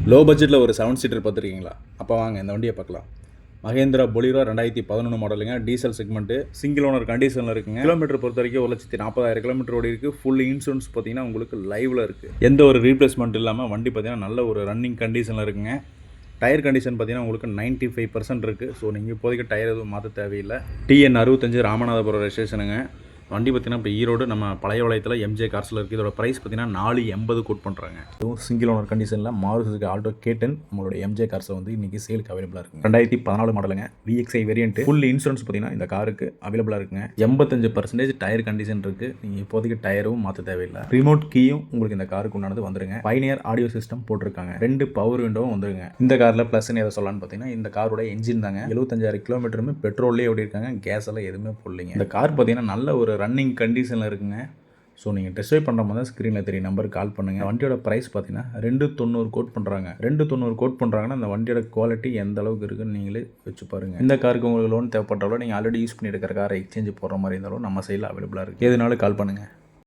Low பட்ஜெட்டில் ஒரு 7 seater பார்த்துருக்கீங்களா? அப்போ வாங்க இந்த வண்டியை பார்க்கலாம். மகேந்திரா பொலிரோ 2011 மாடலுங்க. டீசல் செக்மெண்ட்டு, சிங்கிள் ஓனர் கண்டிஷனில் இருக்குங்க. கிலோமீட்டர் பொறுத்த வரைக்கும் 1,40,000 கிலோமீட்டர் ஓடி இருக்குது. ஃபுல் இன்சூரன்ஸ் பார்த்தீங்கன்னா உங்களுக்கு லைவில் இருக்குது. எந்த ஒரு ரீப்ளேஸ்மெண்ட் இல்லாமல் வண்டி பார்த்தீங்கன்னா நல்ல ஒரு ரன்னிங் கண்டிஷனில் இருக்குங்க. டயர் கண்டிஷன் பார்த்தீங்கன்னா உங்களுக்கு 95% இருக்குது. ஸோ நீங்கள் இப்போதைக்கு டயர் எதுவும் மாற்ற தேவையில்லை. TN 65 ராமநாதபுரம் ரெஜிஸ்ட்ரேஷனுங்க. வண்டி பார்த்தீங்கன்னா இப்போ ஈரோடு நம்ம பழைய வளையத்தில் MJ கார்ஸில் இருக்குது. இதோட ப்ரைஸ் பார்த்தீங்கன்னா 480 கோட் பண்ணுறாங்க. இதுவும் சிங்கிள் ஓனர் கண்டிஷனில் மாருதி சுசுகி ஆல்டோ K10 நம்மளோட MJ கார்ஸை வந்து இன்றைக்கி சேலுக்கு அவைலபிளாக இருக்குது. 2014 மாடலுங்க. VXI variant. ஃபுல் இன்சூரன்ஸ் பார்த்தீங்கன்னா இந்த காருக்கு அவைலபிளாக இருக்குங்க. 85% டயர் கண்டிஷன் இருக்குது. நீங்கள் இப்போதைக்கு டயரும் மாற்ற தேவையில்லை. ரிமோட் கீயும் உங்களுக்கு இந்த காருக்கு உண்டானது வந்துருங்க. பைனியர் ஆடியோ சிஸ்டம் போட்டிருக்காங்க. 2 பவர் விண்டோவும் வந்துருங்க. இந்த காரில் ப்ளஸ்ன்னு எதை சொல்லலான்னு பார்த்தீங்கன்னா இந்த காரோட என்ஜின் தாங்க. 75,000 கிலோமீட்டருமே பெட்ரோல்லே ஓடி இருக்காங்க. கேஸ் எல்லாம் எதுவுமே போடலைங்க. இந்த கார் பார்த்தீங்கன்னா நல்ல ஒரு ரன்னிங் கண்டிஷனில் இருக்குங்க. ஸோ நீங்கள் டெஸ்ட் ட்ரைவ் பண்ணுற மாதிரி ஸ்க்ரீனில் தெரிய நம்பருக்கு கால் பண்ணுங்கள். வண்டியோட ப்ரைஸ் பார்த்தீங்கன்னா 290 கோட் பண்ணுறாங்க. 290 கோட் பண்ணுறாங்கன்னா அந்த வண்டியோட குவாலிட்டி எந்த அளவுக்கு இருக்குன்னு நீங்களே வச்சு பாருங்கள். இந்த காருக்கு உங்களுக்கு லோன் தேவைப்பட்டாலும் நீங்கள் ஆல்ரெடி யூஸ் பண்ணி எடுக்கிற காரை எக்ஸ்சேஞ்ச் போடுற மாதிரி இருந்தாலும் நம்ம சைடில் அவைலபிளாக இருக்குது. எதுனாலும் கால் பண்ணுங்கள்.